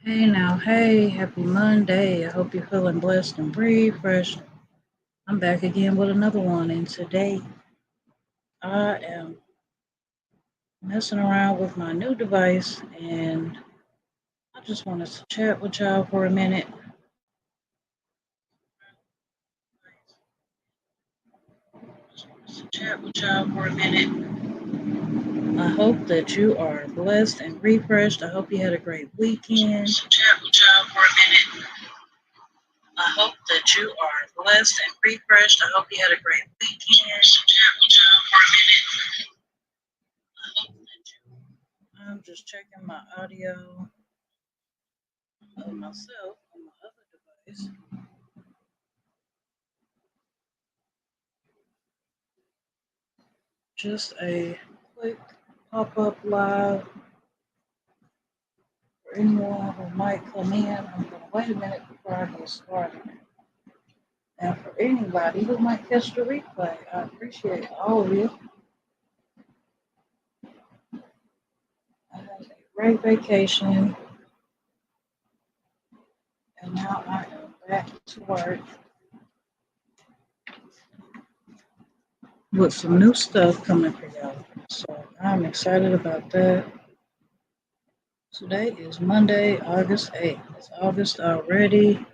Hey now, hey, happy Monday. I hope you're feeling blessed and refreshed. I'm back again with another one, and today I am messing around with my new device, and I just wanted to chat with y'all for a minute. I hope that you are blessed and refreshed. I hope you had a great weekend. I hope that you are blessed and refreshed. I hope you had a great weekend. I'm just checking my audio of myself on my other device. Just a quick pop up live for anyone who might come in. I'm going to wait a minute before I get started. And for anybody who might catch the replay, I appreciate all of you. I had a great vacation, and now I am back to work with some new stuff coming for y'all. So I'm excited about that. Today is Monday, August 8th. It's August already.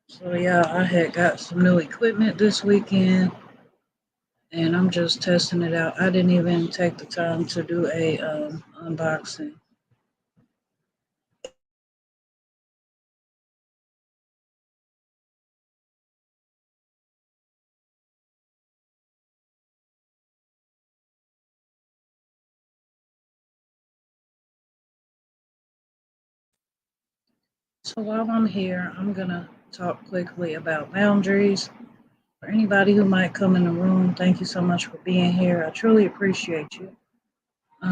So yeah, I had got some new equipment this weekend and I'm just testing it out. I didn't even take the time to do a unboxing. So while I'm here, I'm gonna talk quickly about boundaries. For anybody who might come in the room, thank you so much for being here. I truly appreciate you.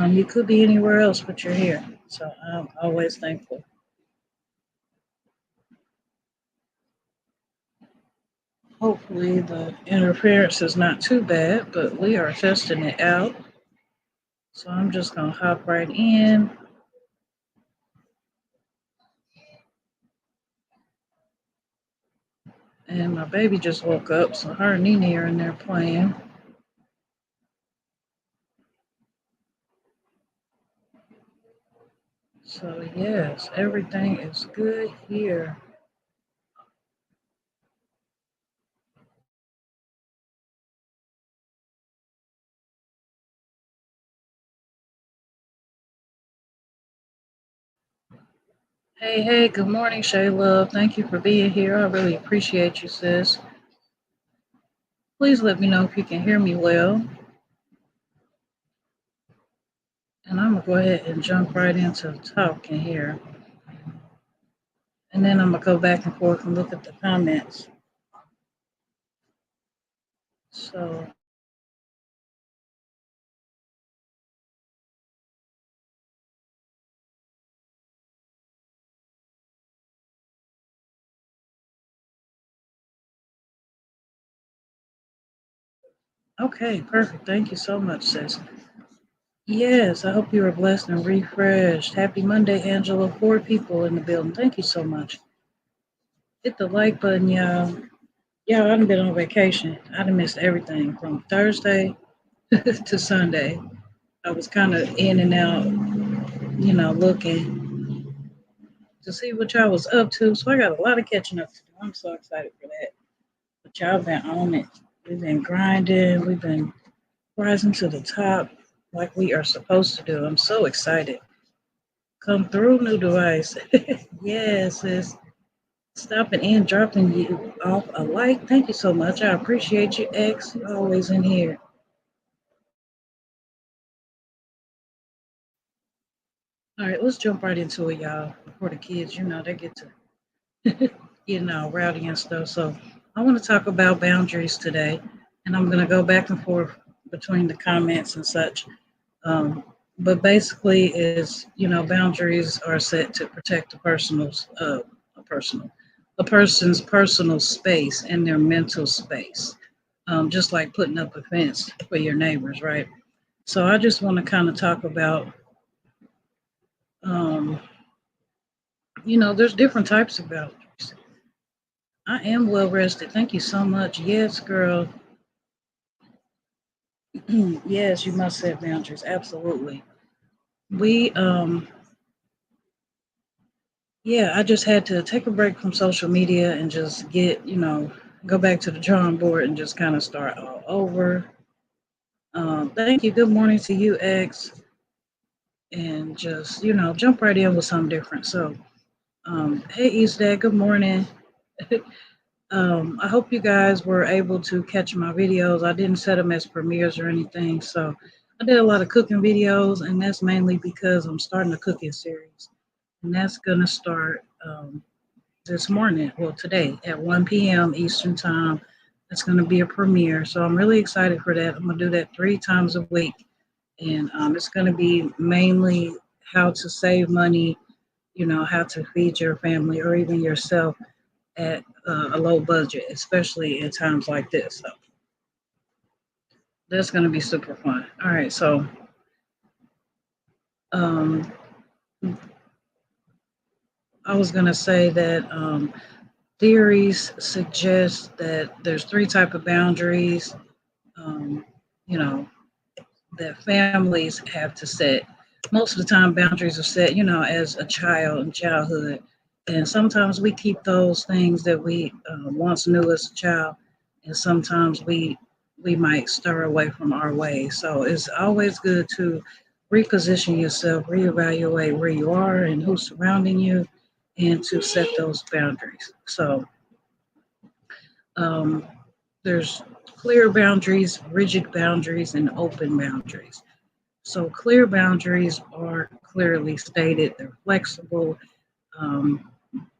You could be anywhere else, but you're here, so I'm always thankful. Hopefully, the interference is not too bad, but we are testing it out. So I'm just gonna hop right in. And my baby just woke up, so her and Nene are in there playing. So yes, everything is good here. Hey, hey, good morning, Shay Love. Thank you for being here. I really appreciate you, sis. Please let me know if you can hear me well. And I'm gonna go ahead and jump right into talking here. And then I'm gonna go back and forth and look at the comments. So okay, perfect. Thank you so much, sis. Yes, I hope you are blessed and refreshed. Happy Monday, Angela. 4 people in the building. Thank you so much. Hit the like button, y'all. Y'all, I done been on vacation. I done missed everything from Thursday to Sunday. I was kind of in and out, looking to see what y'all was up to. So I got a lot of catching up to do. I'm so excited for that. But y'all been on it. We've been grinding. We've been rising to the top like we are supposed to do. I'm so excited. Come through, new device. Yes, sis. Stopping in, dropping you off a like. Thank you so much. I appreciate you, X. You're always in here. All right, let's jump right into it, y'all. Before the kids, they get to, rowdy and stuff. So, I want to talk about boundaries today, and I'm going to go back and forth between the comments and such. Um, but basically, is boundaries are set to protect a personal a person's personal space and their mental space, just like putting up a fence for your neighbors, right? So I just want to kind of talk about, um, there's different types of boundaries. I am well rested. Thank you so much. Yes, girl. Yes, you must set boundaries. Absolutely. We Yeah, I just had to take a break from social media and just go back to the drawing board and just kind of start all over. Thank you. Good morning to you, X, and just jump right in with something different. So, hey, East Dad. Good morning. I hope you guys were able to catch my videos. I didn't set them as premieres or anything, so I did a lot of cooking videos, and that's mainly because I'm starting a cooking series, and that's gonna start. This morning, well, today at 1 p.m. Eastern Time. It's going to be a premiere. So I'm really excited for that. I'm going to do that 3 times a week. And it's going to be mainly how to save money, how to feed your family or even yourself at a low budget, especially in times like this. So that's going to be super fun. All right. So um, I was going to say that theories suggest that there's 3 type of boundaries. Um, you know, that families have to set. Most of the time, boundaries are set, as a child in childhood. And sometimes we keep those things that we once knew as a child, and sometimes we might stir away from our ways. So it's always good to reposition yourself, reevaluate where you are and who's surrounding you, and to set those boundaries. So um, there's clear boundaries, rigid boundaries, and open boundaries. So clear boundaries are clearly stated. They're flexible. Um,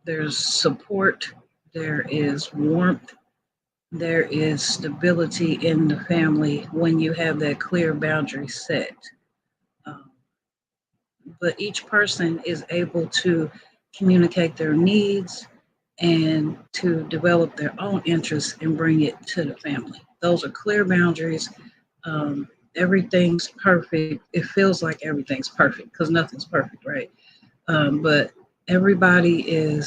there's support. There is warmth. There is stability in the family when you have that clear boundary set. Um, but each person is able to communicate their needs and to develop their own interests and bring it to the family. Those are clear boundaries. Everything's perfect. It feels like everything's perfect because nothing's perfect, right? But everybody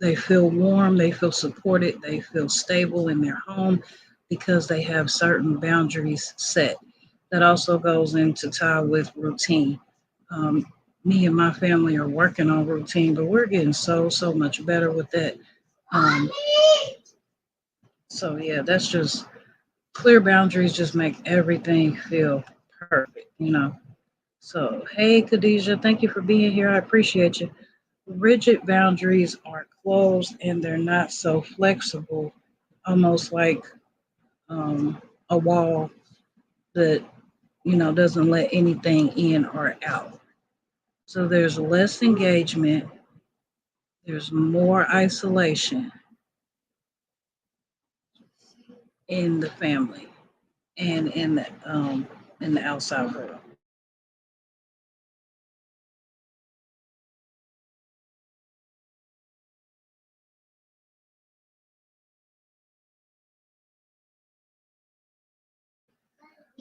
they feel warm, they feel supported, they feel stable in their home because they have certain boundaries set. That also goes into tie with routine. Um, Me and my family are working on routine, but we're getting so much better with that. Um, so yeah, that's just clear boundaries. Just make everything feel perfect. So hey, Khadijah, thank you for being here. I appreciate you. Rigid boundaries are closed and they're not so flexible, almost like a wall that doesn't let anything in or out. So there's less engagement, there's more isolation in the family and in the outside world.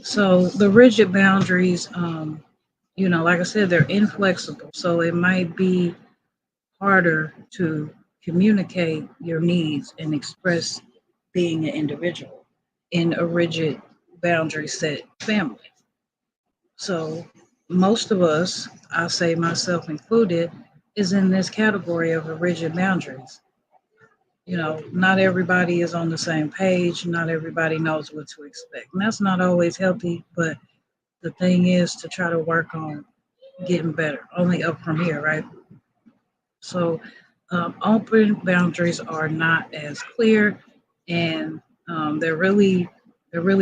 So the rigid boundaries, like I said, they're inflexible. So it might be harder to communicate your needs and express being an individual in a rigid boundary set family. So most of us, I say myself included, is in this category of a rigid boundaries. Not everybody is on the same page. Not everybody knows what to expect. And that's not always healthy, but the thing is to try to work on getting better, only up from here, right? So open boundaries are not as clear, and they're really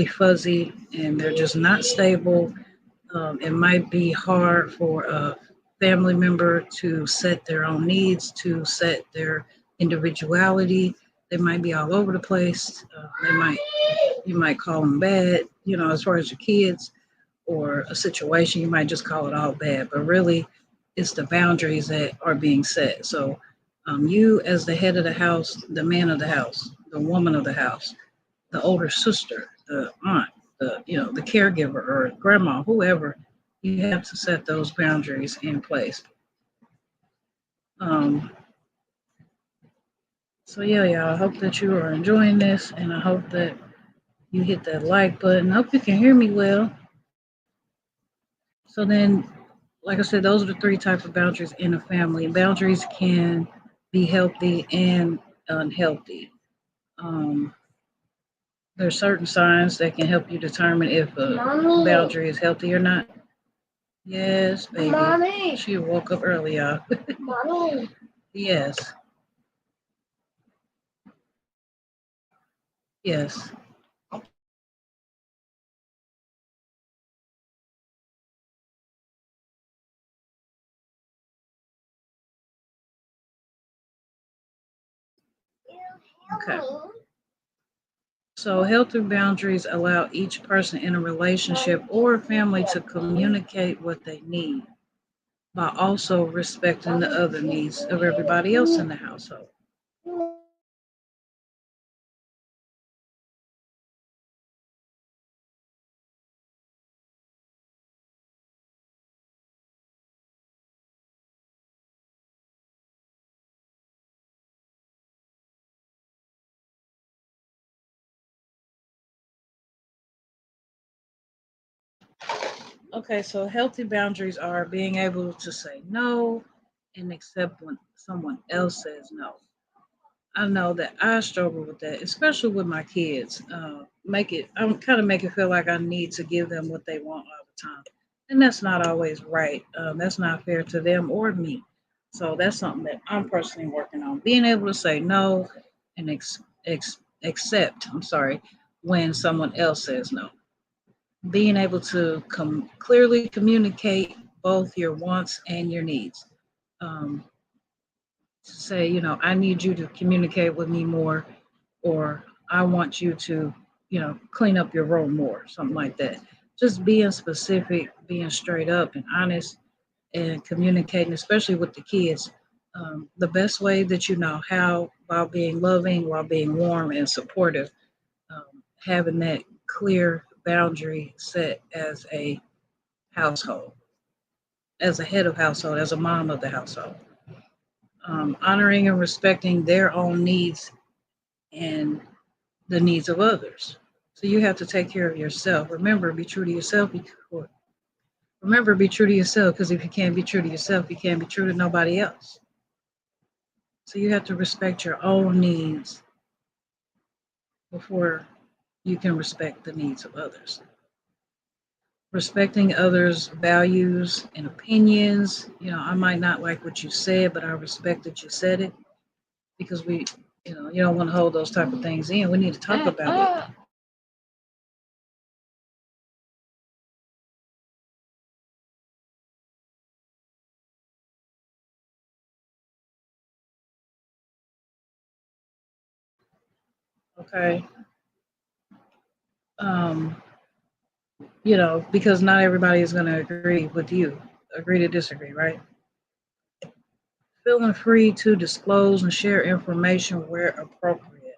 fuzzy, and they're just not stable. It might be hard for a family member to set their own needs, to set their individuality. They might be all over the place. They might You might call them bad, as far as your kids or a situation, you might just call it all bad, but really it's the boundaries that are being set. So you as the head of the house, the man of the house, the woman of the house, the older sister, the aunt, the caregiver or grandma, whoever, you have to set those boundaries in place. Um, so yeah, y'all, I hope that you are enjoying this, and I hope that you hit that like button. I hope you can hear me well. So then, like I said, those are the three types of boundaries in a family. Boundaries can be healthy and unhealthy. Um, there's certain signs that can help you determine if a boundary is healthy or not. Yes, baby. Mommy. She woke up early, y'all. Mommy. Yes, yes. Okay. So, healthy boundaries allow each person in a relationship or family to communicate what they need while also respecting the other needs of everybody else in the household. Okay, so healthy boundaries are being able to say no and accept when someone else says no. I know that I struggle with that, especially with my kids. I kind of make it feel like I need to give them what they want all the time, and that's not always right. That's not fair to them or me. So that's something that I'm personally working on. Being able to say no and accept. I'm sorry, when someone else says no. Being able to clearly communicate both your wants and your needs. Um, to say, I need you to communicate with me more, or I want you to, clean up your room more, something like that. Just being specific, being straight up and honest, and communicating, especially with the kids, the best way that you know how, while being loving, while being warm and supportive, having that clear boundary set as a household, as a head of household, as a mom of the household, honoring and respecting their own needs and the needs of others. So you have to take care of yourself. Remember, be true to yourself. Remember, be true to yourself, because if you can't be true to yourself, you can't be true to nobody else. So you have to respect your own needs before you can respect the needs of others. Respecting others' values and opinions. I might not like what you said, but I respect that you said it, because you don't want to hold those type of things in. We need to talk about it. Okay. Um, because not everybody is going to agree with you, agree to disagree, right? Feeling free to disclose and share information where appropriate.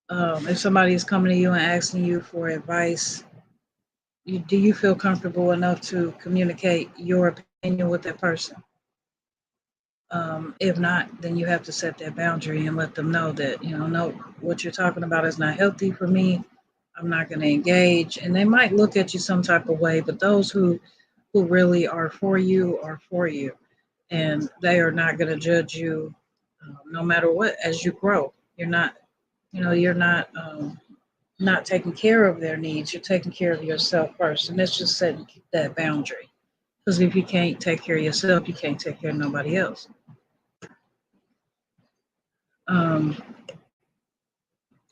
If somebody is coming to you and asking you for advice, do you feel comfortable enough to communicate your opinion with that person? If not, then you have to set that boundary and let them know that, no, what you're talking about is not healthy for me. I'm not going to engage. And they might look at you some type of way, but those who really are for you are for you. And they are not going to judge you, no matter what, as you grow. You're not taking care of their needs. You're taking care of yourself first. And that's just setting that boundary. Because if you can't take care of yourself, you can't take care of nobody else. Um,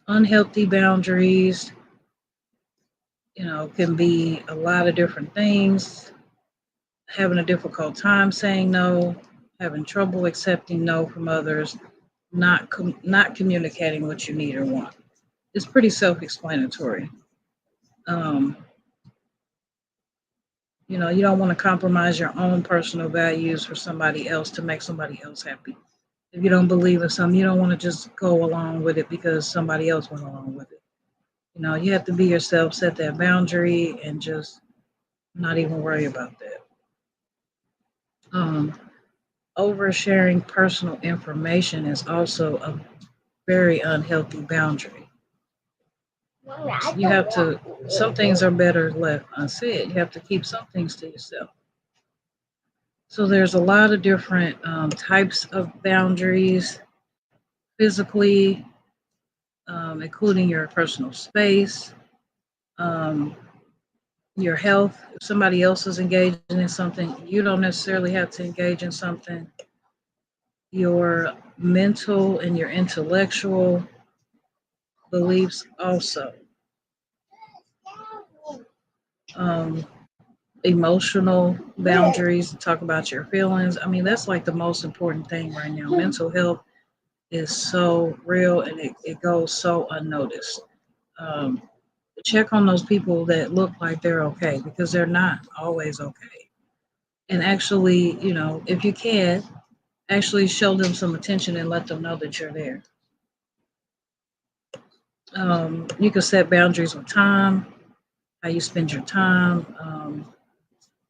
Unhealthy boundaries, can be a lot of different things. Having a difficult time saying no, having trouble accepting no from others, not communicating what you need or want. It's pretty self-explanatory. Um, you don't want to compromise your own personal values for somebody else to make somebody else happy. If you don't believe in something, you don't want to just go along with it because somebody else went along with it. You have to be yourself, set that boundary, and just not even worry about that. Um, Oversharing personal information is also a very unhealthy boundary. You have to, some things are better left unsaid. You have to keep some things to yourself. So there's a lot of different types of boundaries physically, including your personal space, um, your health. If somebody else is engaging in something, you don't necessarily have to engage in something. Your mental and your intellectual beliefs also. Um, Emotional boundaries, talk about your feelings. I mean, that's like the most important thing right now. Mental health is so real and it goes so unnoticed. Um, Check on those people that look like they're okay because they're not always okay. And actually, if you can, actually show them some attention and let them know that you're there. You can set boundaries with time, how you spend your time.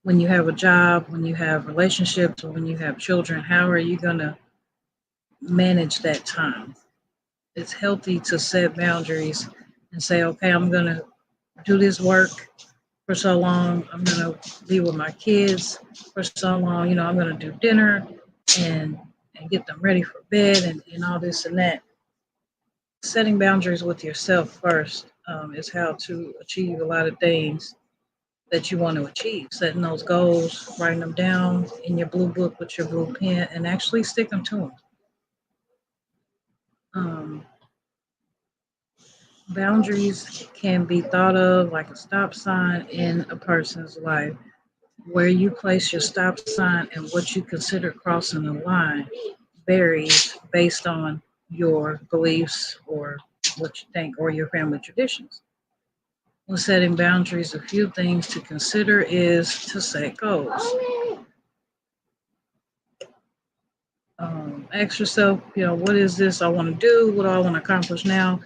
When you have a job, when you have relationships, when you have children, how are you going to manage that time? It's healthy to set boundaries and say, okay, I'm going to do this work for so long. I'm going to be with my kids for so long. I'm going to do dinner and get them ready for bed and all this and that. Setting boundaries with yourself first is how to achieve a lot of things that you want to achieve. Setting those goals, writing them down in your blue book with your blue pen, and actually stick them to them. Um, Boundaries can be thought of like a stop sign in a person's life. Where you place your stop sign and what you consider crossing the line varies based on your beliefs or what you think or your family traditions. When setting boundaries, a few things to consider is to set goals. Ask yourself, what is this I want to do? What do I want to accomplish now?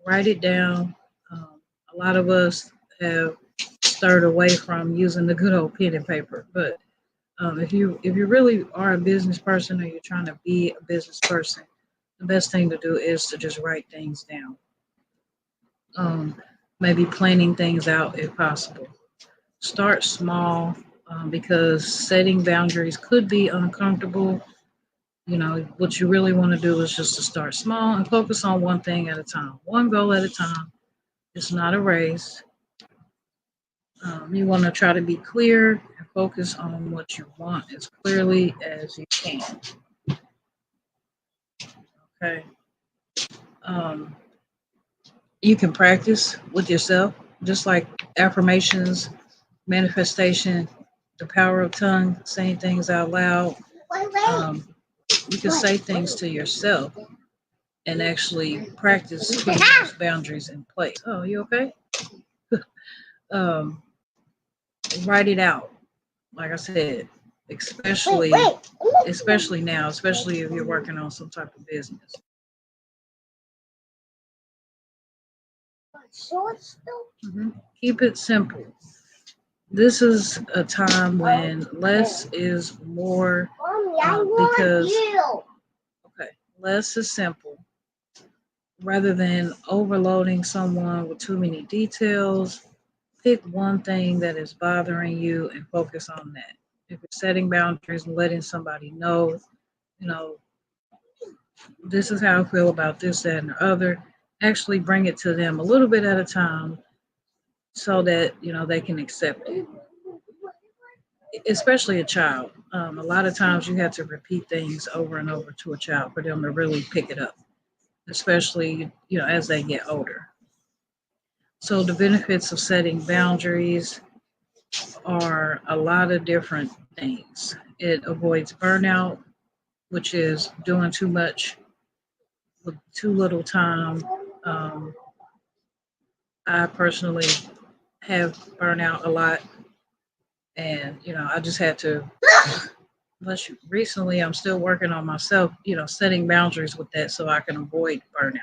Write it down. A lot of us have stirred away from using the good old pen and paper, but if you really are a business person or you're trying to be a business person, the best thing to do is to just write things down. Um, Maybe planning things out if possible. Start small because setting boundaries could be uncomfortable. What you really want to do is just to start small and focus on one thing at a time, one goal at a time. It's not a race. You want to try to be clear and focus on what you want as clearly as you can. Okay. Um, you can practice with yourself, just like affirmations, manifestation, the power of tongue, saying things out loud. Um, you can say things to yourself and actually practice putting those boundaries in place. Oh, you okay? Um, Write it out. Like I said, especially now, especially if you're working on some type of business. Mhm. Keep it simple. This is a time when less is more because okay, less is simple rather than overloading someone with too many details. Pick one thing that is bothering you and focus on that. If you're setting boundaries and letting somebody know, you know, this is how I feel about this, that, and the other, actually bring it to them a little bit at a time so that, they can accept it, especially a child. A lot of times you have to repeat things over and over to a child for them to really pick it up, especially, as they get older. So the benefits of setting boundaries are a lot of different things. It avoids burnout, which is doing too much with too little time. Um, I personally have burnout a lot, and I just had to. But recently, I'm still working on myself. Setting boundaries with that so I can avoid burnout.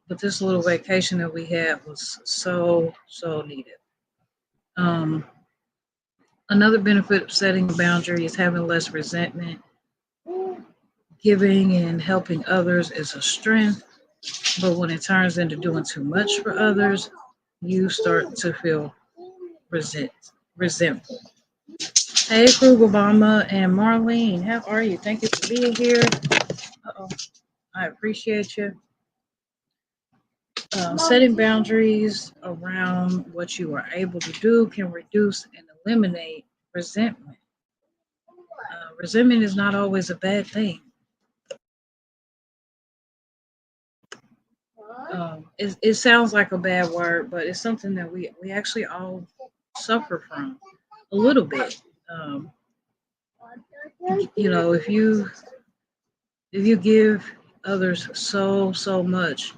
But this little vacation that we had was so needed. Um, Another benefit of setting a boundary is having less resentment. Giving and helping others is a strength, but when it turns into doing too much for others, you start to feel resent resentful. Hey, Frugal Mama and Marlene, how are you? Thank you for being here. Uh-oh, I appreciate you. Setting boundaries around what you are able to do can reduce and eliminate resentment. Resentment is not always a bad thing. It sounds like a bad word, but it's something that we actually all suffer from a little bit. Um, if you give others so much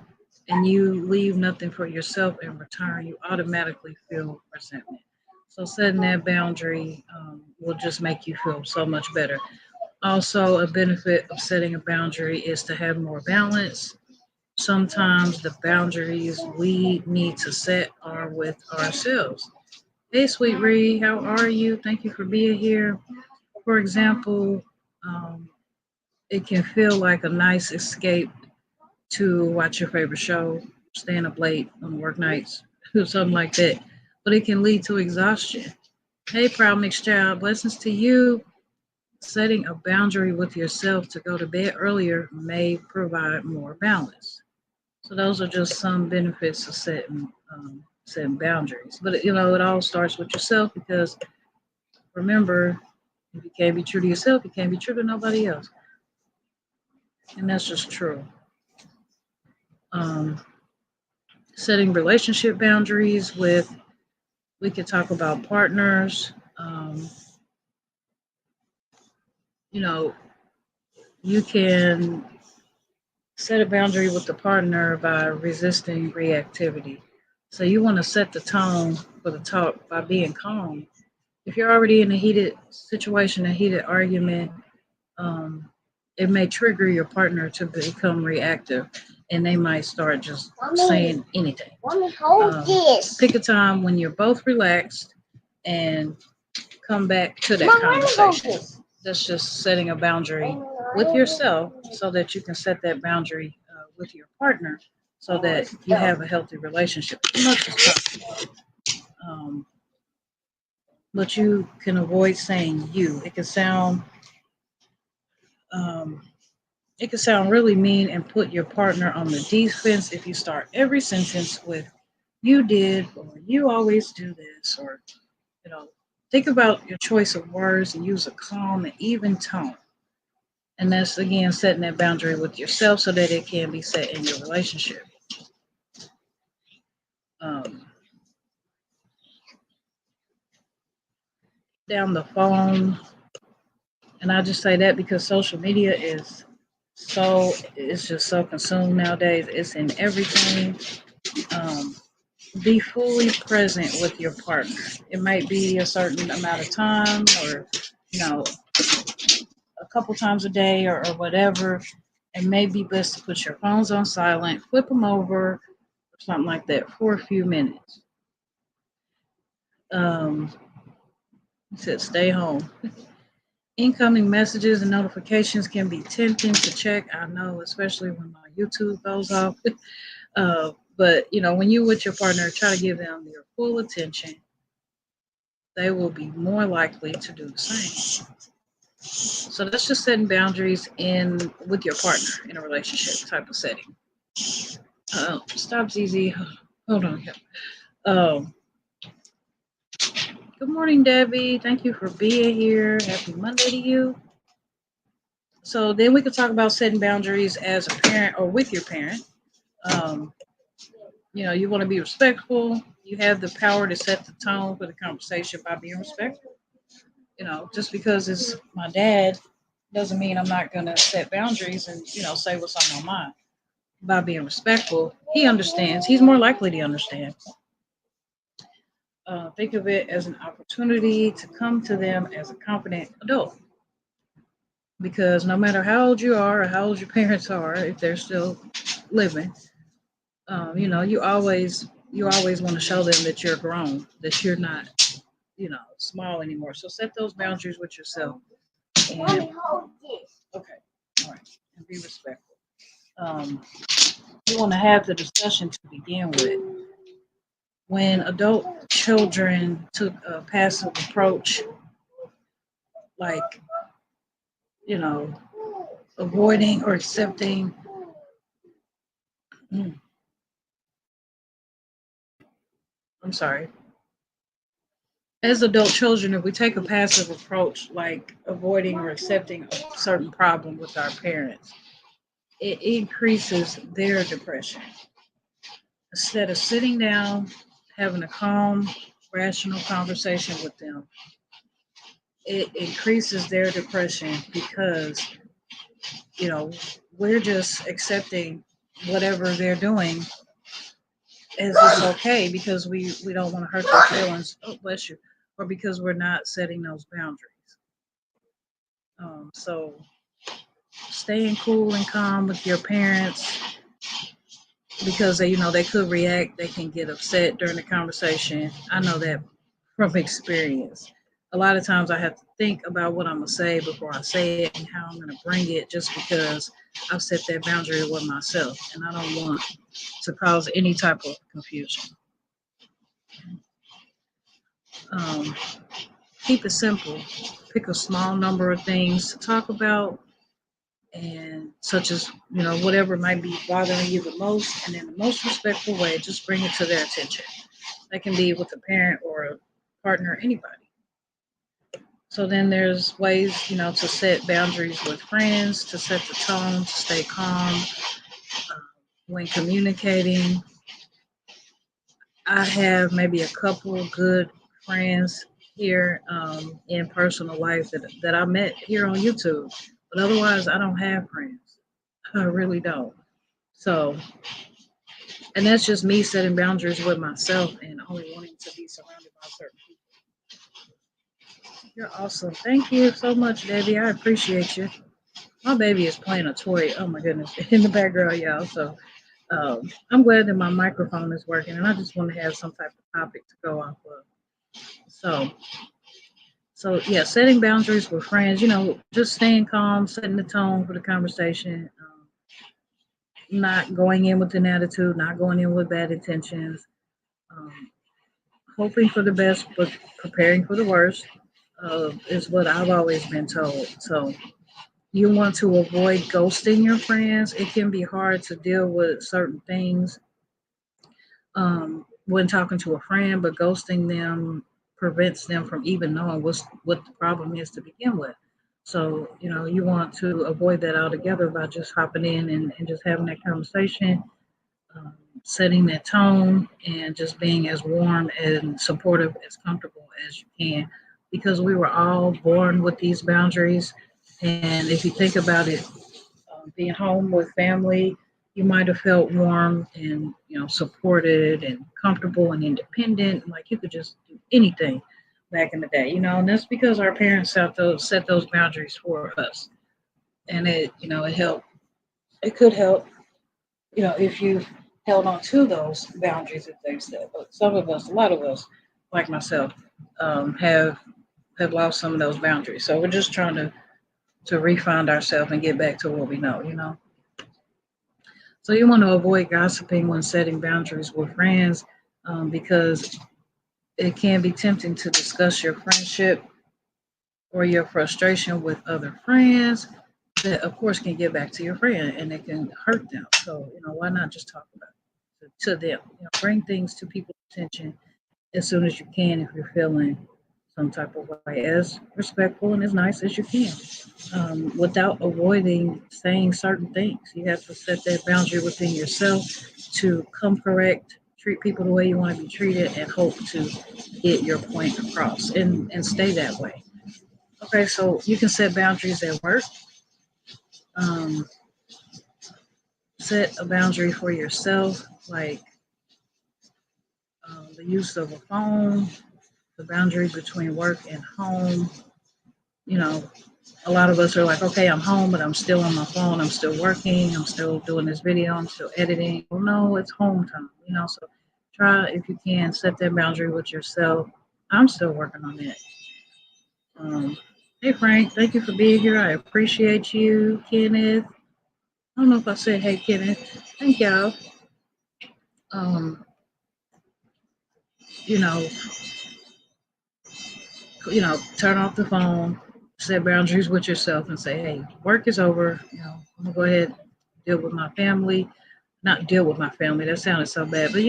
and you leave nothing for yourself in return, you automatically feel resentment. So setting that boundary will just make you feel so much better. Also, a benefit of setting a boundary is to have more balance. Sometimes the boundaries we need to set are with ourselves. Hey, sweet Ree, how are you? Thank you for being here. For example, um, it can feel like a nice escape to watch your favorite show, staying up late on work nights, something like that. But it can lead to exhaustion. Hey, Proud Mixed Child, blessings to you. Setting a boundary with yourself to go to bed earlier may provide more balance. So those are just some benefits of setting boundaries. But it all starts with yourself because remember, if you can't be true to yourself, you can't be true to nobody else, and that's just true. Um, Setting relationship boundaries with we could talk about partners. You know, you can set a boundary with the partner by resisting reactivity. So you want to set the tone for the talk by being calm. If you're already in a heated situation, a heated argument, um, it may trigger your partner to become reactive and they might start just saying anything. Pick a time when you're both relaxed and come back to that conversation. That's just setting a boundary with yourself so that you can set that boundary with your partner so that you have a healthy relationship as much as possible. Um, but you can avoid saying you. Um, it can sound really mean and put your partner on the defense if you start every sentence with "you did" or "you always do this" or you know. Think about your choice of words and use a calm and even tone. And that's again setting that boundary with yourself so that it can be set in your relationship. Um, Down the phone, and I just say that because social media it's just so consumed nowadays. It's in everything. Um, be fully present with your partner. It might be a certain amount of time, or you know, a couple times a day, or whatever. It may be best to put your phones on silent, flip them over, or something like that for a few minutes. Um, it said stay home. Incoming messages and notifications can be tempting to check. I know, especially when my YouTube goes off. But when you with your partner, try to give them your full attention. They will be more likely to do the same. So that's just setting boundaries in with your partner in a relationship type of setting. Stop, ZZ. Hold on. Um, Good morning, Debbie. Thank you for being here. Happy Monday to you. So then we could talk about setting boundaries as a parent or with your parent. Um, you want to be respectful. You have the power to set the tone for the conversation by being respectful. Just because it's my dad doesn't mean I'm not going to set boundaries and say what's on my mind. by being respectful, he understands. He's more likely to understand. Think of it as an opportunity to come to them as a confident adult. Because no matter how old you are or how old your parents are, if they're still living, you always want to show them that you're grown, that you're not, small anymore. So set those boundaries with yourself. And okay, all right, and be respectful. Um, you want to have the discussion to begin with. When adult children took a passive approach, like you know, avoiding or accepting, mm, I'm sorry, as adult children, if we take a passive approach, like avoiding or accepting a certain problem with our parents, it increases their depression. Instead of sitting down, having a calm, rational conversation with them, it increases their depression because, you know, we're just accepting whatever they're doing as it's okay because we don't want to hurt their feelings. Oh, bless you. Or because we're not setting those boundaries. So staying cool and calm with your parents because they could react, they can get upset during the conversation. I know that from experience. A lot of times I have to think about what I'm gonna say before I say it and how I'm gonna bring it just because I've set that boundary with myself and I don't want to cause any type of confusion. Um, Keep it simple. Pick a small number of things to talk about and such as whatever might be bothering you the most and in the most respectful way just bring it to their attention. That can be with a parent or a partner, anybody. So then there's ways to set boundaries with friends, to set the tone, to stay calm when communicating. I have maybe a couple good friends here in personal life that I met here on YouTube, but otherwise I don't have friends. I really don't. So, and that's just me setting boundaries with myself and only wanting to be surrounded by certain people. You're awesome. Thank you so much, Debbie. I appreciate you. My baby is playing a toy. Oh my goodness, in the background, y'all. So I'm glad that my microphone is working, and I just want to have some type of topic to go off of. So, so yeah, setting boundaries with friends. Just staying calm, setting the tone for the conversation. Not going in with an attitude, not going in with bad intentions. Um, Hoping for the best, but preparing for the worst is what I've always been told. So you want to avoid ghosting your friends. It can be hard to deal with certain things when talking to a friend, but ghosting them prevents them from even knowing what the problem is to begin with. So, you want to avoid that altogether by just hopping in and just having that conversation, um, setting that tone, and just being as warm and supportive, as comfortable as you can. Because we were all born with these boundaries. And if you think about it, being home with family, you might have felt warm and supported and comfortable and independent, like you could just do anything back in the day. And that's because our parents set those boundaries for us, and it helped. It could help, if you held on to those boundaries that they set. But some of us, a lot of us, like myself, have lost some of those boundaries. So we're just trying to refine ourselves and get back to what we know. So you want to avoid gossiping when setting boundaries with friends because it can be tempting to discuss your friendship or your frustration with other friends that, of course, can get back to your friend and it can hurt them. So, why not just talk about it to them? Bring things to people's attention as soon as you can if you're feeling some type of way, as respectful and as nice as you can, without avoiding saying certain things. You have to set that boundary within yourself to come correct, treat people the way you want to be treated, and hope to get your point across and stay that way. Okay, so you can set boundaries at work. Um, set a boundary for yourself, like the use of a phone, the boundary between work and home. You know, a lot of us are like, okay, I'm home, but I'm still on my phone. I'm still working. I'm still doing this video. I'm still editing. Well, no, it's home time. So try, if you can, set that boundary with yourself. I'm still working on that. Hey, Frank, thank you for being here. I appreciate you, Kenneth. I don't know if I said, hey, Kenneth. Thank y'all. Um, you know, turn off the phone, set boundaries with yourself, and say, hey, work is over. I'm gonna go ahead, deal with my family. Not deal with my family. That sounded so bad, but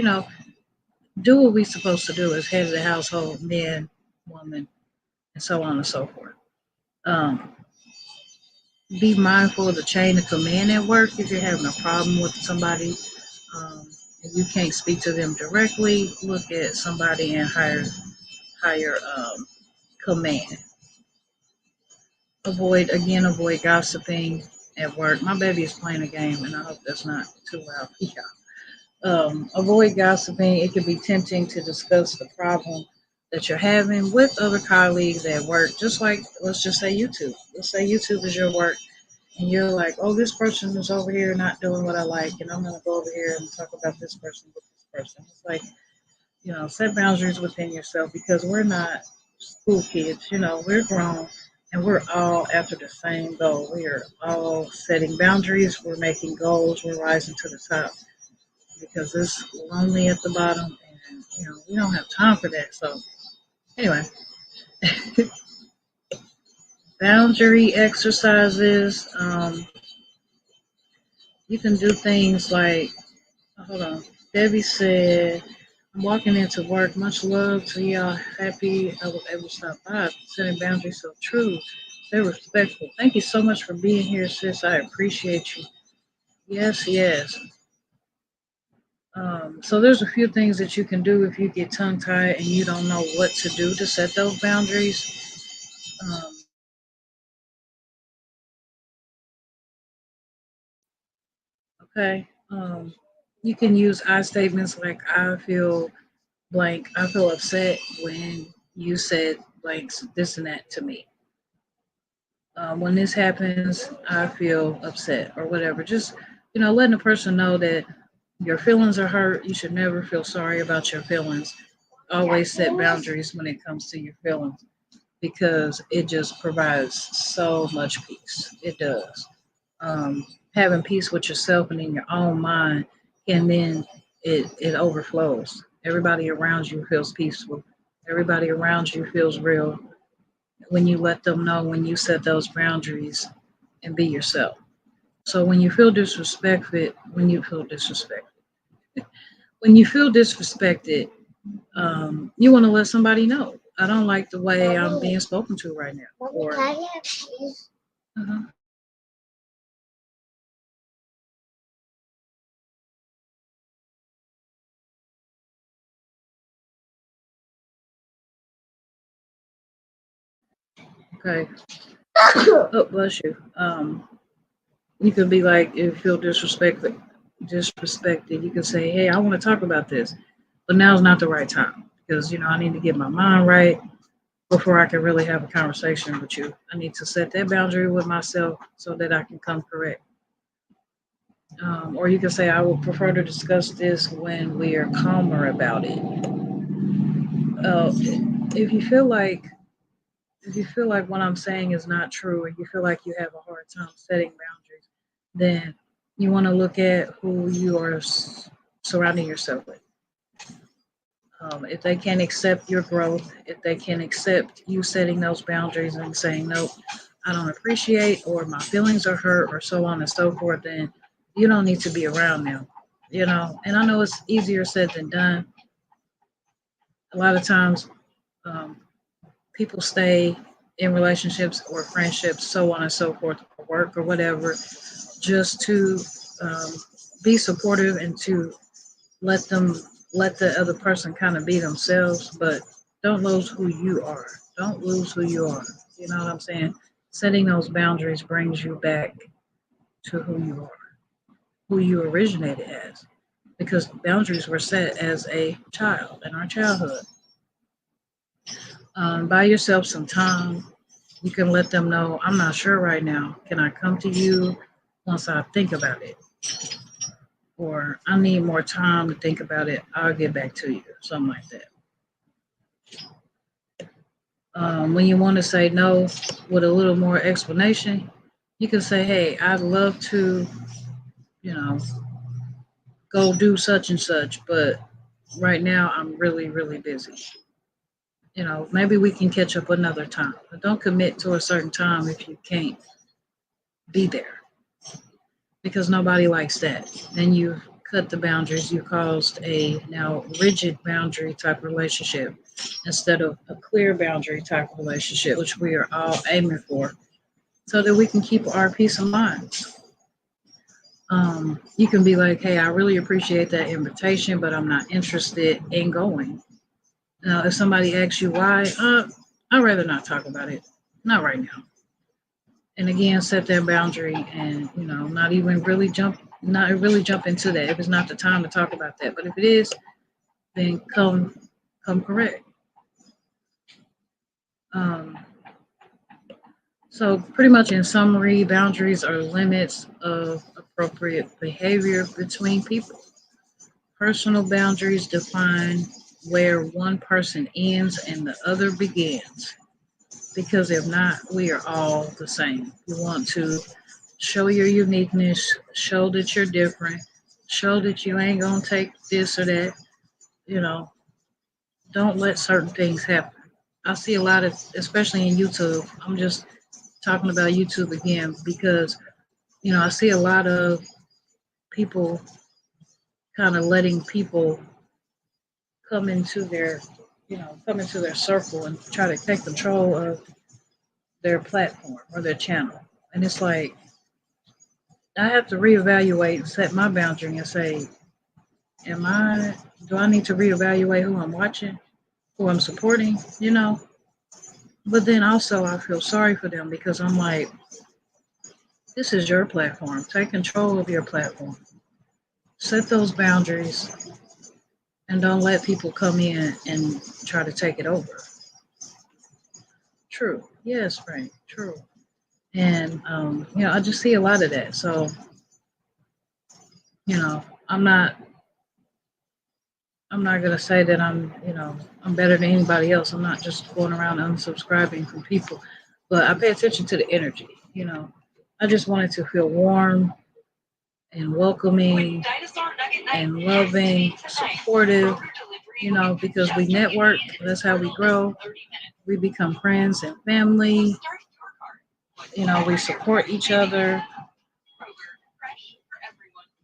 do what we're supposed to do as head of the household, man, woman, and so on and so forth. Um, be mindful of the chain of command at work. If you're having a problem with somebody, and you can't speak to them directly, look at somebody in higher command. Avoid gossiping at work. My baby is playing a game, and I hope that's not too loud. Yeah. Avoid gossiping. It can be tempting to discuss the problem that you're having with other colleagues at work. Just like, let's just say YouTube. Let's say YouTube is your work, and you're like, oh, this person is over here not doing what I like, and I'm going to go over here and talk about this person with this person. It's like, set boundaries within yourself, because we're not school kids. We're grown, and we're all after the same goal. We are all setting boundaries. We're making goals. We're rising to the top, because it's lonely at the bottom, and we don't have time for that. So anyway, boundary exercises. You can do things like, hold on. Debbie said, I'm walking into work. Much love to y'all. Happy I was able to stop by. Setting boundaries so true. They're respectful. Thank you so much for being here, sis. I appreciate you. Yes, yes. So there's a few things that you can do if you get tongue tied and you don't know what to do to set those boundaries. Okay. You can use I statements like, I feel blank. I feel upset when you said blank this and that to me. When this happens, I feel upset or whatever. Just, letting the person know that your feelings are hurt. You should never feel sorry about your feelings. Always set boundaries when it comes to your feelings, because it just provides so much peace. It does. Having peace with yourself and in your own mind, and then it overflows. Everybody around you feels peaceful. Everybody around you feels real when you let them know, when you set those boundaries and be yourself. So when you feel disrespected, you want to let somebody know. I don't like the way I'm being spoken to right now. Or, uh-huh. Okay. Oh, bless you. You could be like, if you feel disrespected, you can say, hey, I want to talk about this, but now's not the right time, because I need to get my mind right before I can really have a conversation with you. I need to set that boundary with myself so that I can come correct. Or you can say, I would prefer to discuss this when we are calmer about it. Uh, if you feel like what I'm saying is not true, and you feel like you have a hard time setting boundaries, then you want to look at who you are surrounding yourself with. If they can accept your growth, if they can accept you setting those boundaries and saying, nope, I don't appreciate, or my feelings are hurt, or so on and so forth, then you don't need to be around them. And I know it's easier said than done. A lot of times, um, people stay in relationships or friendships, so on and so forth, or work or whatever, just to um, be supportive and to let them let the other person kind of be themselves, but don't lose who you are. Don't lose who you are. You know what I'm saying? Setting those boundaries brings you back to who you are. who you originated as, because boundaries were set as a child in our childhood. Buy yourself some time. You can let them know, I'm not sure right now. Can I come to you once I think about it? Or I need more time to think about it. I'll get back to you, something like that. When you want to say no with a little more explanation, you can say, hey, I'd love to, you know, go do such and such, but right now I'm really, really busy. Maybe we can catch up another time. But don't commit to a certain time if you can't be there, because nobody likes that. Then you cut the boundaries. You caused a now rigid boundary type relationship instead of a clear boundary type relationship, which we are all aiming for, so that we can keep our peace of mind. You can be like, hey, I really appreciate that invitation, but I'm not interested in going. Now, if somebody asks you why, I'd rather not talk about it. Not right now. And again, set that boundary, and not really jump into that if it's not the time to talk about that. But if it is, then come correct. Um, so pretty much in summary, boundaries are limits of appropriate behavior between people. Personal boundaries define where one person ends and the other begins. Because if not, we are all the same. You want to show your uniqueness, show that you're different, show that you ain't gonna take this or that. You know, don't let certain things happen. I see a lot of, especially in YouTube. I'm just talking about YouTube again because I see a lot of people kind of letting people come into their, come into their circle and try to take control of their platform or their channel. And it's like, I have to reevaluate and set my boundary and say, do I need to reevaluate who I'm watching, who I'm supporting, But then also I feel sorry for them because I'm like, this is your platform. Take control of your platform. Set those boundaries and don't let people come in and try to take it over. True. Yes, Frank. True. And I just see a lot of that. So, you know, I'm not I'm not gonna say that I'm better than anybody else. I'm not just going around unsubscribing from people, but I pay attention to the energy. I just wanted to feel warm and welcoming and loving, supportive. Because we network. That's how we grow. We become friends and family. We support each other,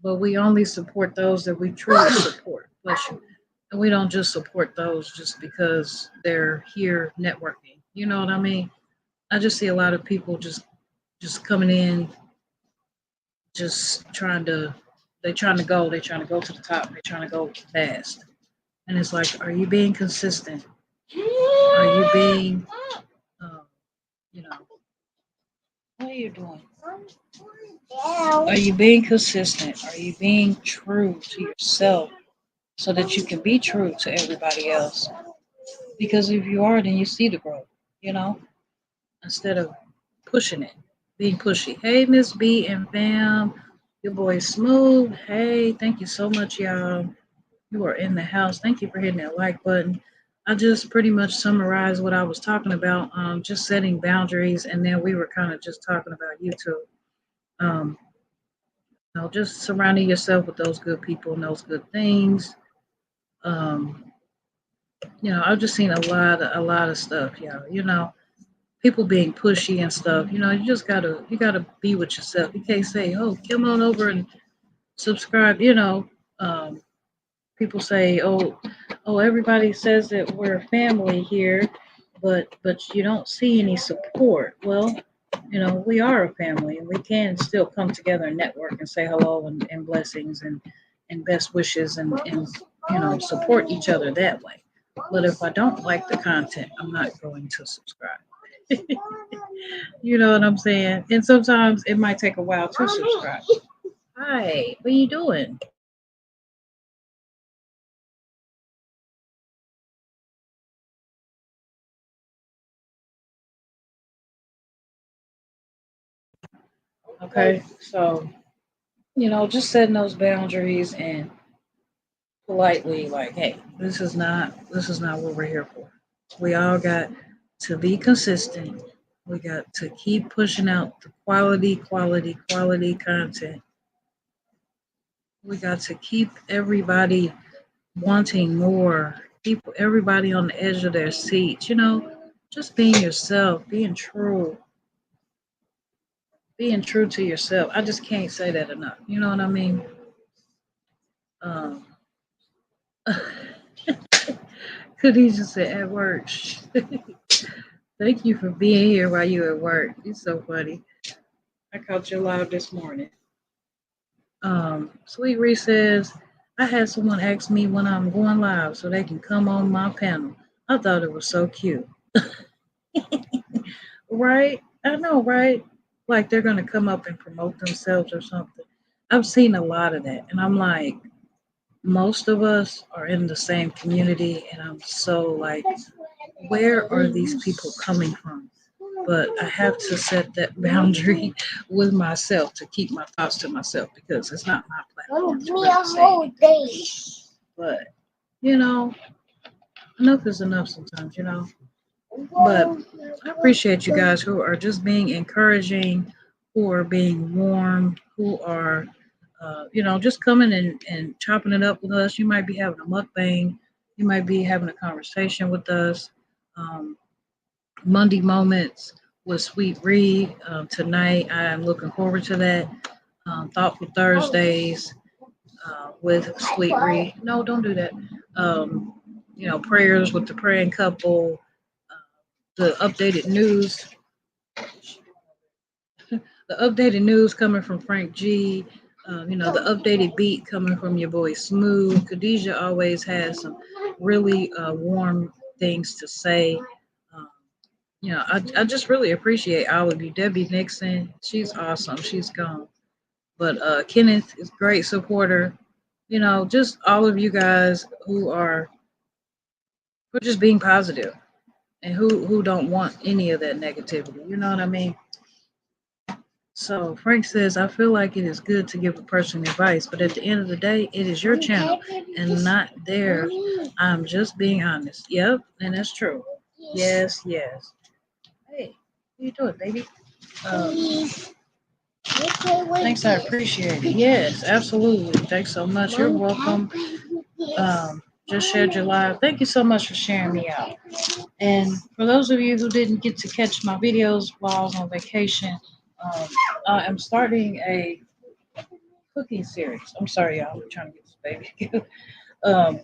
but we only support those that we truly support. Bless you. And we don't just support those just because they're here networking. You know what I mean? I just see a lot of people just coming in, just they're trying to go to the top, they're trying to go fast. And it's like, are you being consistent? Are you being, uh, you know, what are you doing? Are you being consistent? Are you being true to yourself so that you can be true to everybody else? Because if you are, then you see the growth, you know, instead of pushing it, being pushy. Hey, Miss B and fam, your boy Smooth. Hey, thank you so much, y'all. You are in the house. Thank you for hitting that like button. I just pretty much summarized what I was talking about, just setting boundaries, and then we were kind of just talking about YouTube. Um, just surrounding yourself with those good people and those good things. Um, I've just seen a lot of stuff, y'all. People being pushy and stuff. You gotta be with yourself. You can't say, "Oh, come on over and subscribe." Um, People say, "Oh, everybody says that we're a family here, but you don't see any support." Well, we are a family, and we can still come together and network and say hello and blessings and best wishes and support each other that way. But if I don't like the content, I'm not going to subscribe. You know what I'm saying? And sometimes it might take a while to subscribe. Hi, what are you doing? Okay, so just setting those boundaries and politely, like, hey, this is not what we're here for. We all got to be consistent. We got to keep pushing out the quality content. We got to keep everybody wanting more. Keep everybody on the edge of their seats. Just being yourself, being true to yourself. I just can't say that enough. You know what I mean? Um, Khadijah said at work. Thank you for being here while you're at work. You're so funny. I caught you live this morning. Sweet Ree says, I had someone ask me when I'm going live so they can come on my panel. I thought it was so cute. Right? I know, right? Like they're going to come up and promote themselves or something. I've seen a lot of that. And I'm like, most of us are in the same community. And I'm so like, where are these people coming from? But I have to set that boundary with myself to keep my thoughts to myself because it's not my platform to really say anything. But you know, enough is enough sometimes. But I appreciate you guys who are just being encouraging, who are being warm, who are, just coming and chopping it up with us. You might be having a mukbang, you might be having a conversation with us. Um, Monday Moments with Sweet Reed tonight. I'm looking forward to that. Thoughtful Thursdays with Sweet Reed. No, don't do that. Prayers with the praying couple. The updated news. The updated news coming from Frank G. The updated beat coming from your boy Smooth. Khadijah always has some really warm things to say. Um, I just really appreciate all of you. Debbie Nixon, she's awesome. She's gone. But Kenneth is great supporter. Just all of you guys who are just being positive and who don't want any of that negativity. You know what I mean? So Frank says, I feel like it is good to give a person advice, but at the end of the day, it is your channel and not theirs. I'm just being honest. Yep, and that's true. Yes, yes. Hey, what you doing, baby? Um, Thanks, I appreciate it. Yes, absolutely. Thanks so much. You're welcome. Just shared your live. Thank you so much for sharing me out. And for those of you who didn't get to catch my videos while I was on vacation, um, I am starting a cooking series. I'm sorry, y'all. I'm trying to get this baby. um,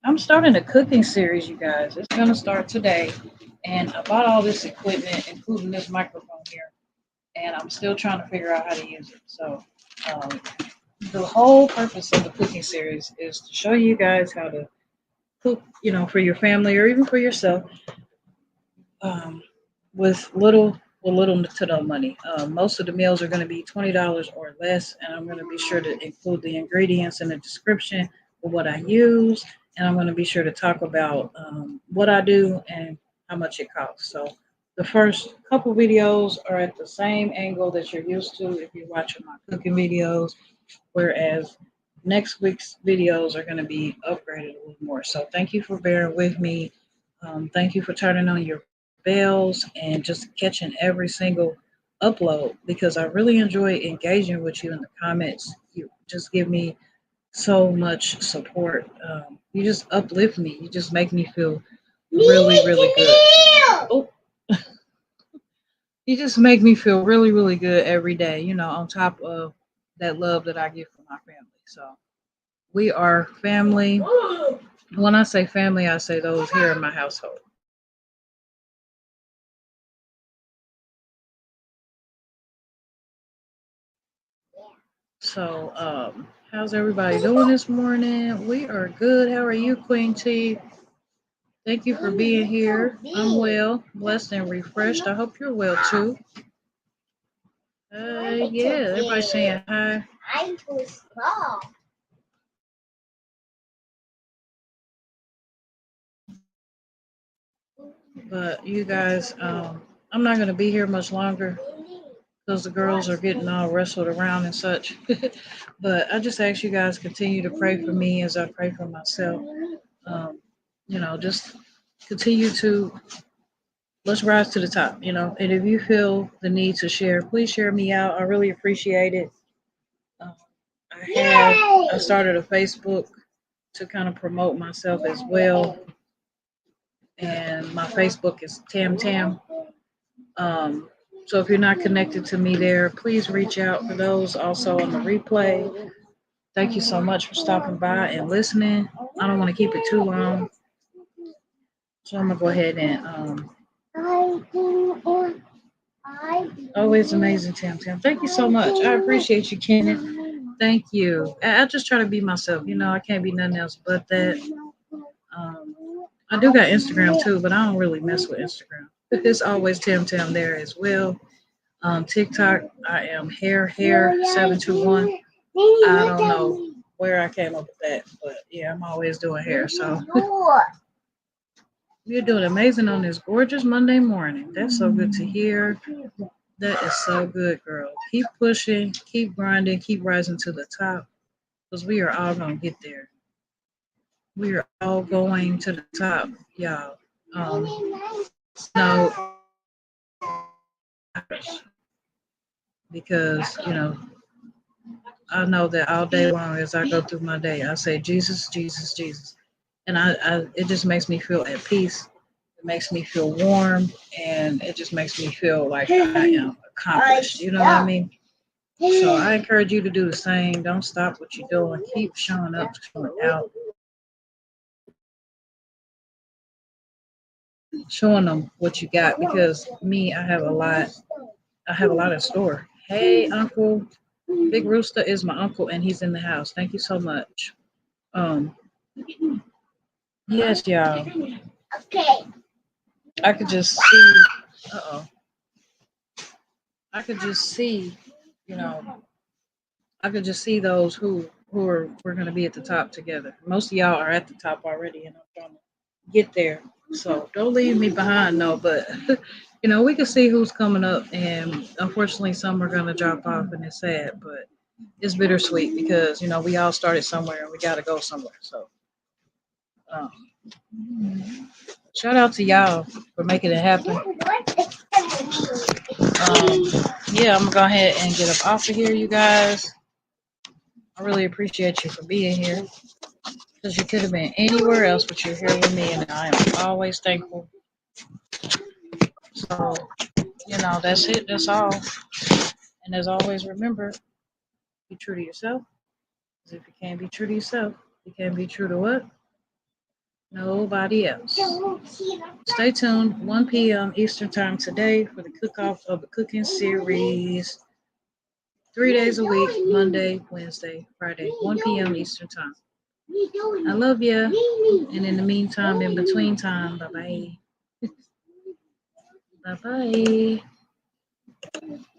I'm starting a cooking series, you guys. It's gonna start today, and I bought all this equipment, including this microphone here, and I'm still trying to figure out how to use it. So, um, the whole purpose of the cooking series is to show you guys how to cook, for your family or even for yourself, um, with little to no money. Most of the meals are going to be $20 or less, and I'm going to be sure to include the ingredients in the description of what I use, and I'm going to be sure to talk about what I do and how much it costs. So the first couple videos are at the same angle that you're used to if you're watching my cooking videos, whereas next week's videos are going to be upgraded a little more. So thank you for bearing with me. Thank you for turning on your bells and just catching every single upload because I really enjoy engaging with you in the comments. You just give me so much support. You just uplift me. You just make me feel really, really good. Oh, you just make me feel really, really good every day, on top of that love that I get from my family. So we are family. When I say family, I say those here in my household. So, how's everybody doing this morning? We are good. How are you, Queen T? Thank you for being here. I'm well, blessed, and refreshed. I hope you're well too. Yeah, everybody's saying hi. I'm too small. But you guys, I'm not gonna be here much longer because the girls are getting all wrestled around and such. But I just ask you guys continue to pray for me as I pray for myself. Um, just continue to let's rise to the top. And if you feel the need to share, please share me out. I really appreciate it. Um, I started a Facebook to kind of promote myself as well, and my Facebook is Tam Tam. So if you're not connected to me there, please reach out. For those also on the replay, thank you so much for stopping by and listening. I don't want to keep it too long, so I'm gonna go ahead and always amazing, Tam Tam. Thank you so much. I appreciate you, Kenneth. Thank you. I just try to be myself. I can't be nothing else but that. Um, I do got Instagram too, but I don't really mess with Instagram. It's always Tam Tam there as well. TikTok, I am hair 721. I don't know where I came up with that, but yeah, I'm always doing hair. So you're doing amazing on this gorgeous Monday morning. That's so good to hear. That is so good, girl. Keep pushing, keep grinding, keep rising to the top because we are all going to get there. We are all going to the top, y'all. No, because, I know that all day long as I go through my day, I say, Jesus, Jesus, Jesus. And it just makes me feel at peace. It makes me feel warm, and it just makes me feel like I am accomplished. You know what I mean? So I encourage you to do the same. Don't stop what you're doing. Keep showing up, showing out, showing them what you got. Because me, I have a lot. I have a lot in store. Hey, Uncle. Big Rooster is my uncle, and he's in the house. Thank you so much. Um, yes, y'all. Okay. I could just see. Uh-oh. I could just see. You know, I could just see those who are we're gonna be at the top together. Most of y'all are at the top already, and I'm trying to get there. So don't leave me behind, no. But we can see who's coming up, and unfortunately, some are gonna drop off, and it's sad, but it's bittersweet because we all started somewhere, and we got to go somewhere. So um, shout out to y'all for making it happen. Yeah, I'm gonna go ahead and get up off of here, you guys. I really appreciate you for being here because you could have been anywhere else, but you're here with me, and I am always thankful. So, that's it. That's all. And as always, remember, be true to yourself. Because if you can't be true to yourself, you can't be true to what? Nobody else. Stay tuned, 1 p.m. Eastern Time today for the cook-off of the cooking series. 3 days a week, Monday, Wednesday, Friday, 1 p.m. Eastern Time. I love you. And in the meantime, in between time, bye-bye. Bye-bye.